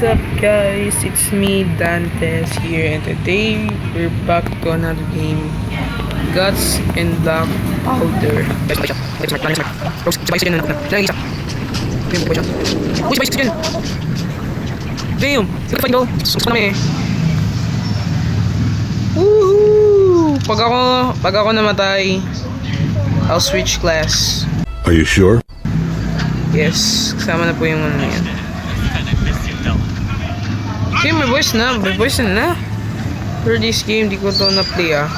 What's up guys, it's me Dantes here, and today we're back to another game, Guts and Black Powder. Damn! Woohoo! Pag ako namatay, I'll switch class. Are you sure? Yes, kasama na po yung ano yan. Okay, may voice na. For this game, di ko to na-play ah.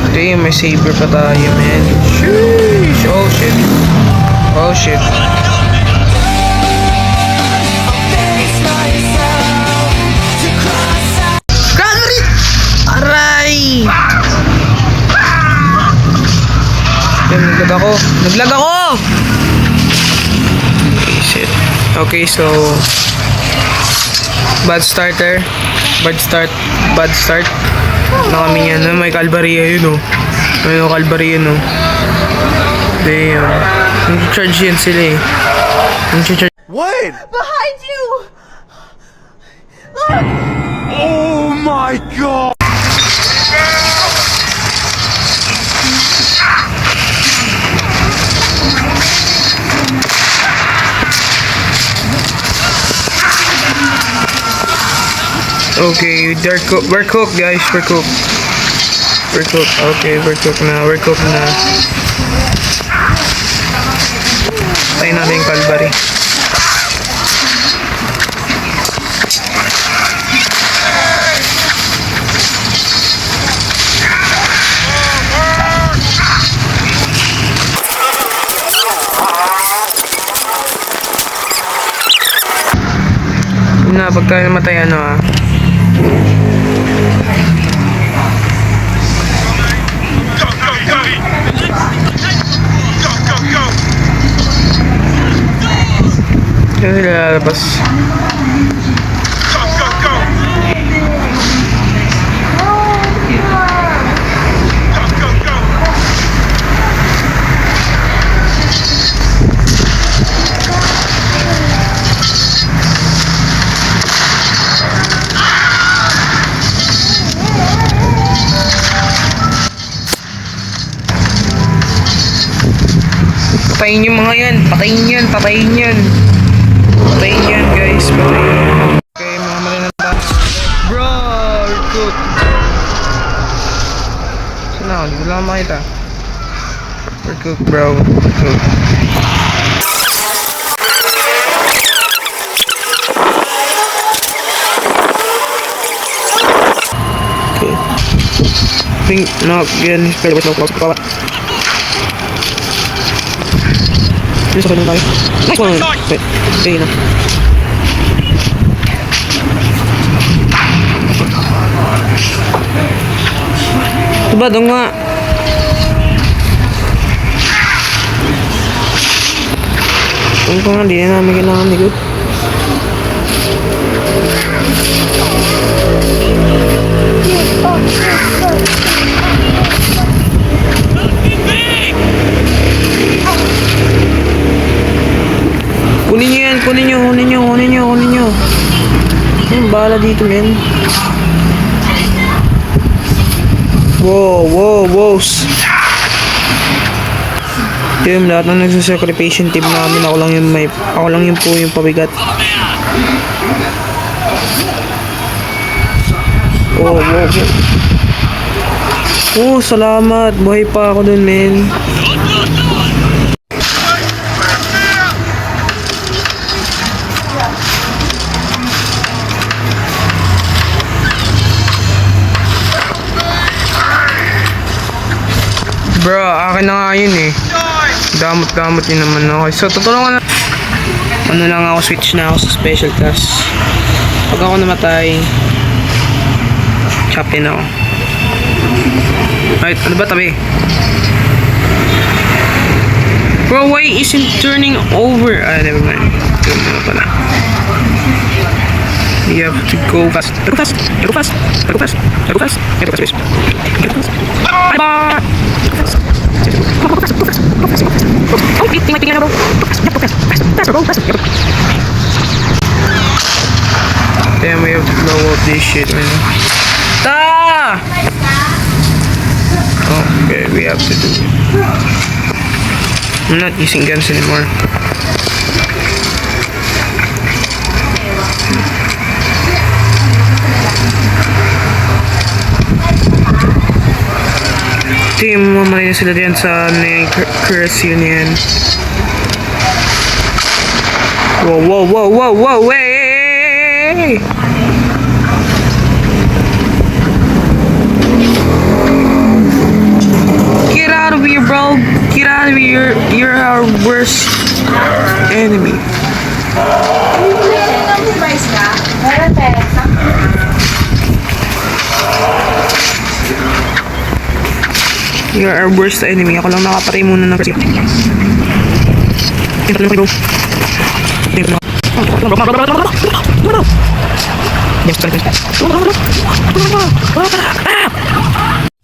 Okay, may saber pa tayo, man. Sheesh! Oh shit. Oh shit. Aray! Naglag ako! Shit. Okay, so bad start. Na kami yan, may Calvaria yun, oh. May Calvaria yun, oh. Damn. Nag-charge yan sila, eh. Wait! Behind you! Oh my god! Okay, we're cooked guys, we're cooked. Okay, we're cooked na. Tayo natin yung Calvary. Yun na, pagka namatay ano ah. Yan sila lalabas. Patayin yung mga yan. Patayin yan guys. Okay, mga malinanda. Bro, we're cooked. Saan ako? Hindi ko lang makita. We're cooked, bro. We're cooked. Okay. I think, no, yan. Pero wait, no, close. Please, okay lang tayo. Nice one! Wait, okay na. Diba, dong nga. Dong ko nga, di na namin kailangan ni good. Kunin nyo. Yung bala dito, men. Wow. Yung lahat ng nagsasacrifice team namin, ako lang yung po yung pabigat. Wow. Oh, salamat. Buhay pa ako dun, men. Bro, akin na nga yun eh. Damot yun naman ako. So, tutulungan na. Ano lang ako, switch na ako sa special class. Pag ako namatay, chop in ako. Right, ano ba tabi? Bro, why isn't turning over? Ah, never mind. Yun na pala. You have to go fast. Go fast. Bye-bye. this shit, man. Ta! Okay, we have to do it. I'm not using guns anymore. Team, mamatay na sila diyan sa curse yun yan. Whoa, whoa, whoa, whoa, whoa, hey! Get out of here, bro! Get out of here! You're our worst enemy. You're our worst enemy. Ako lang nakapatay muna ng kasi.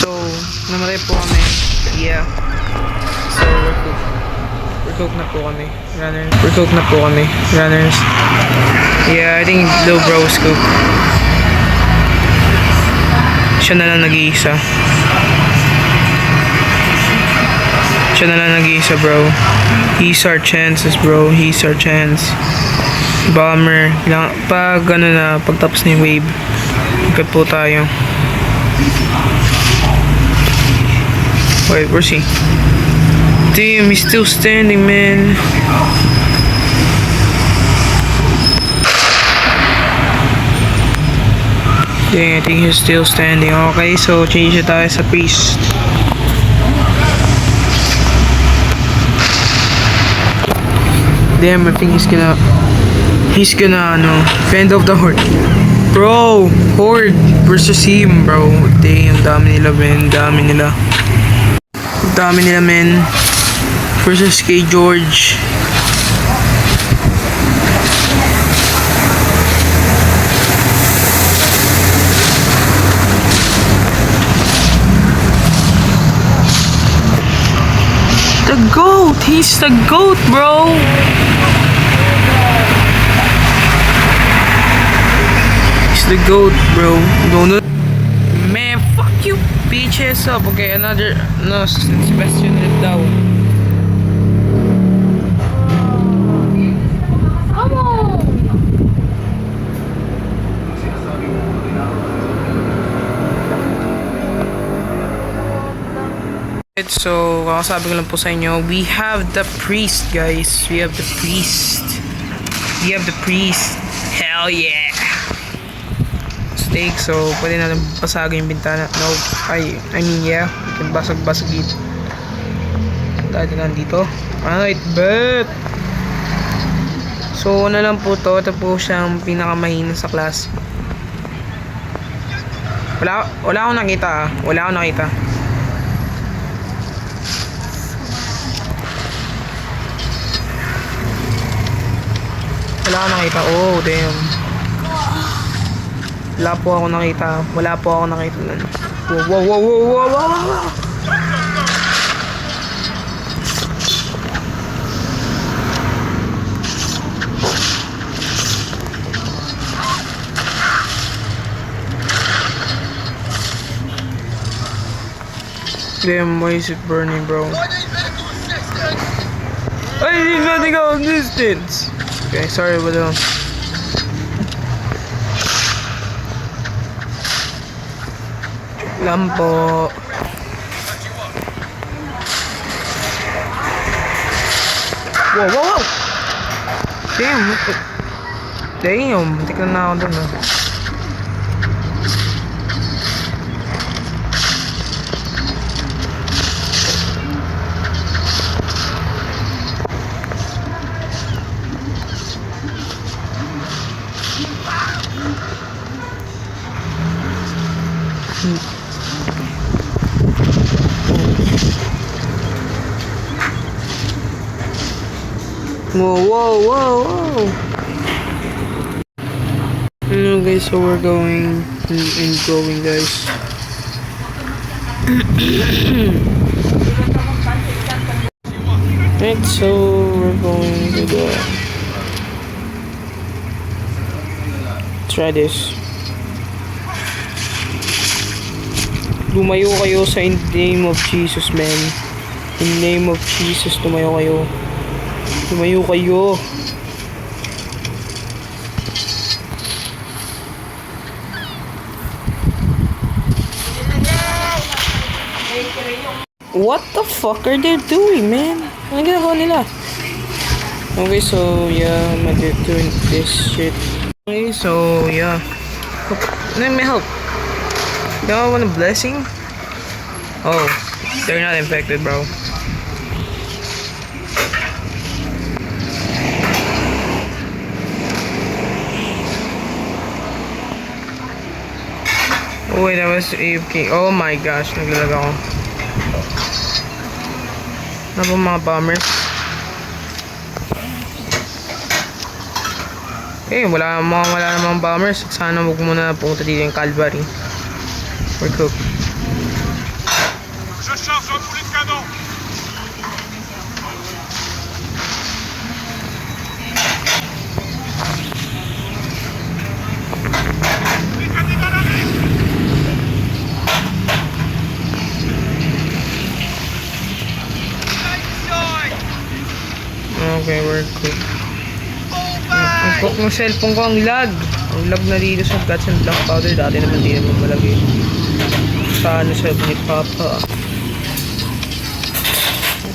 So, namatay po kami. Yeah. So, we're cooked na po kami. Runners. We're cooked na po kami. Runners. Yeah, I think little bro was cooked. Siya na lang nag-iisa. Siya na lang nag-iisa, bro. He's our chances, bro. He's our chance. Bomber. Pag ano na, pagtapos na yung wave, agad po tayo. Wait, where's he? Damn, he's still standing, man. Yeah, I think he's still standing. Okay, so change it tayo sa priest. Damn, I think he's gonna fend off the horde. Bro, horde versus him, bro. Damn, dami nila, man. Dami nila, man. Versus kay George. The GOAT! He's the GOAT, bro! He's the GOAT, bro. Don't. Man, fuck you, bitches up. Okay, another. No, Sebastian let down. Come on! So, kakasabi ko lang po sa inyo, we have the priest, guys. We have the priest. We have the priest. Hell yeah! Steak, so pwede natin basagin yung bintana. No, I mean, yeah. We can basag-basag it. Dahil nandito. Alright, bet! So, ano lang po to. Ito po siyang pinakamahina sa class. Wala akong nakita, ah. Wala akong nakita. Wala akong nakita. Oh, damn. Wala po ako nakita nun. Wow. Damn, why is it burning, bro? I need nothing out of distance. Okay, sorry about that. Lampo. Wow. Damn, what the... Damn, tika na ako dun, ah. Whoa. Okay, so we're going guys. Right, so we're going to try this. Lumayo kayo sa in the name of Jesus, man. In the name of Jesus, lumayo kayo. Lumayo kayo. What the fuck are they doing, man? Ano ginagawa nila? Okay, so yeah, I'm gonna doing this shit. Okay, so yeah. Let me help. Y'all want a blessing? Oh, they're not infected, bro. Oh wait, that was AFK. Oh my gosh, naglalag ako. Ano ba mga bombers? Eh, wala namang bombers. Sana wag muna pumunta dito yung Calvary. We're cooked. Je charge un boulet de canon. Okay, we're cooked. Ang cook ng cellphone ko, ang lag. Ang lag na dito sa Guts and Black Powder. Dati naman di naman malagi. Saan na cellphone ni Papa?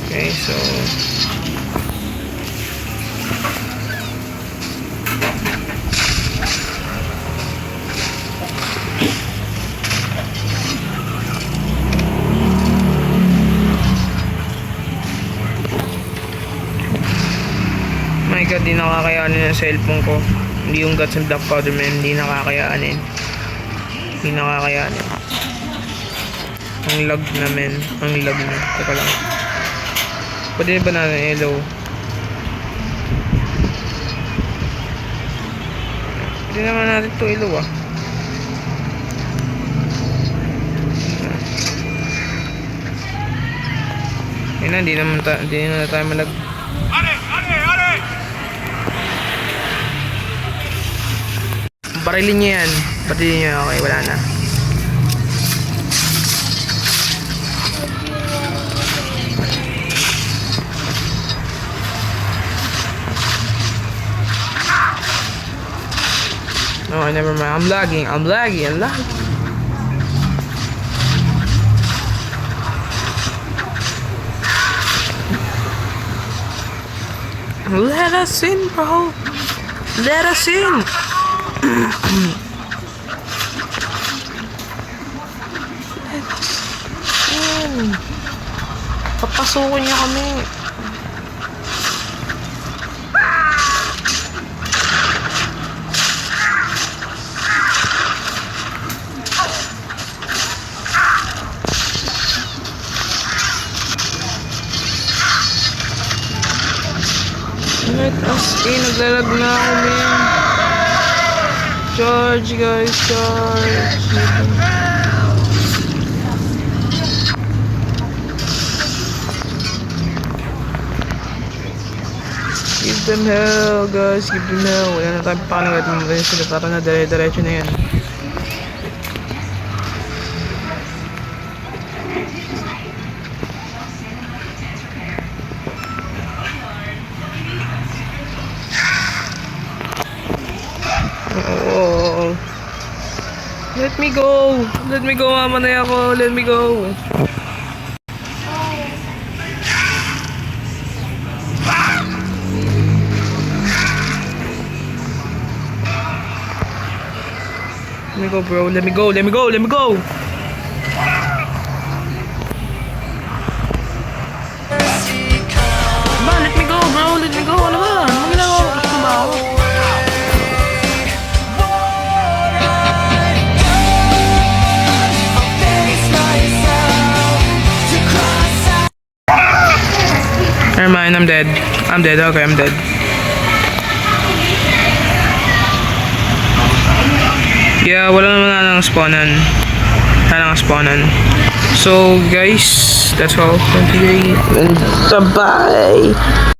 Okay, so... My God, di nakakayanin yung cellphone ko. Hindi yung Guts and Black Powder, man. Hindi nakakayanin. Hindi nakakayanin. Ang lag na, man. Ang lag na. Teka lang. Pwede ba na hello? Pwede naman natin ito hello, ah. Ayun na, hindi na tayo malag. Barilin nyo yan. Barilin nyo. Okay, wala na. No, never mind. I'm lagging. Let us in, bro. Let us in. Papasukin niya kami. Let us in. Naglalag na ako, man. Charge, guys, charge. Give them hell, guys. Give them hell. Wala na tayo panagat. Wala sila. Tara na, dire-diretso na yan. Oh. Let me go. Let me go, mama na ako. Let me go. Let me go, bro. Let me go. Let me go. Let me go. Ba, let me go, bro. Let me go. Ano ba? Ano ginagawa ko? Gusto ba ako? Never mind, I'm dead. I'm dead. Okay, I'm dead. Yeah, wala naman na nang spawnan. Wala nang spawnan. So, guys, that's all for today. And bye-bye!